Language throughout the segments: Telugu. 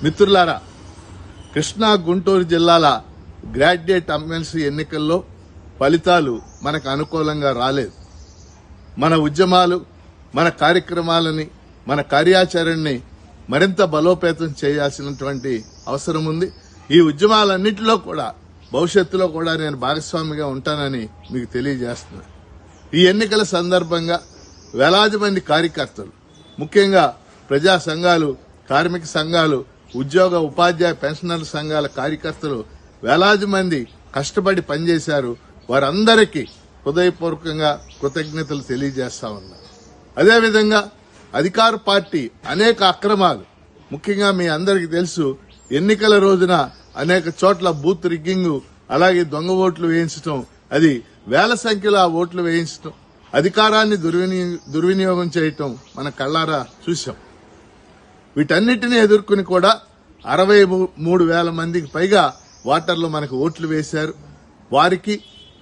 మిత్రులారా, కృష్ణా గుంటూరు జిల్లాల గ్రాడ్యుయేట్ ఎమ్మెల్సీ ఎన్నికల్లో ఫలితాలు మనకు అనుకూలంగా రాలేదు. మన ఉద్యమాలు, మన కార్యక్రమాలని, మన కార్యాచరణని మరింత బలోపేతం చేయాల్సినటువంటి అవసరం ఉంది. ఈ ఉద్యమాలన్నింటిలో కూడా భవిష్యత్తులో కూడా నేను భాగస్వామిగా ఉంటానని మీకు తెలియజేస్తున్నాను. ఈ ఎన్నికల సందర్భంగా వేలాది మంది కార్యకర్తలు, ముఖ్యంగా ప్రజా సంఘాలు, కార్మిక సంఘాలు, ఉద్యోగ ఉపాధ్యాయ పెన్షనర్ల సంఘాల కార్యకర్తలు వేలాది మంది కష్టపడి పనిచేశారు. వారందరికీ హృదయపూర్వకంగా కృతజ్ఞతలు తెలియజేస్తా ఉన్నారు. అదేవిధంగా అధికార పార్టీ అనేక అక్రమాలు, ముఖ్యంగా మీ అందరికీ తెలుసు, ఎన్నికల రోజున అనేక చోట్ల బూత్ రిగ్గింగ్, అలాగే దొంగ ఓట్లు వేయించడం, అది వేల సంఖ్యలో ఆ ఓట్లు వేయించడం, అధికారాన్ని దుర్వినియోగం చేయటం మన కళ్ళారా చూశాం. వీటన్నిటిని ఎదుర్కొని కూడా 63,000 మందికి పైగా ఓటర్లు మనకు ఓట్లు వేశారు. వారికి,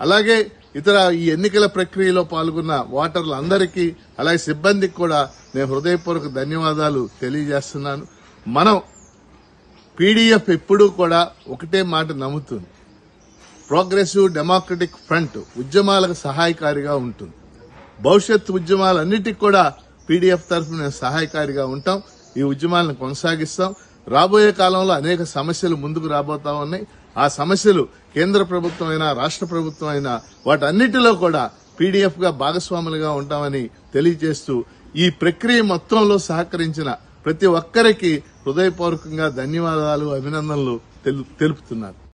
అలాగే ఇతర ఈ ఎన్నికల ప్రక్రియలో పాల్గొన్న ఓటర్లందరికీ, అలాగే సిబ్బందికి కూడా నేను హృదయపూర్వక ధన్యవాదాలు తెలియజేస్తున్నాను. మనం పీడీఎఫ్ ఎప్పుడూ కూడా ఒకటే మాట నమ్ముతుంది, ప్రోగ్రెసివ్ డెమోక్రటిక్ ఫ్రంట్ ఉద్యమాలకు సహాయకారిగా ఉంటుంది. భవిష్యత్ ఉద్యమాలన్నిటికీ కూడా పీడీఎఫ్ తరఫున మేము సహాయకారిగా ఉంటాం. ఈ ఉద్యమాలను కొనసాగిస్తాం. రాబోయే కాలంలో అనేక సమస్యలు ముందుకు రాబోతా ఉన్నాయి. ఆ సమస్యలు కేంద్ర ప్రభుత్వం అయినా, రాష్ట్ర ప్రభుత్వం అయినా, వాటన్నిటిలో కూడా పీడీఎఫ్ గా భాగస్వాములుగా ఉంటామని తెలియజేస్తూ, ఈ ప్రక్రియ మొత్తంలో సహకరించిన ప్రతి ఒక్కరికి హృదయపూర్వకంగా ధన్యవాదాలు, అభినందనలు తెలుపుతున్నాను.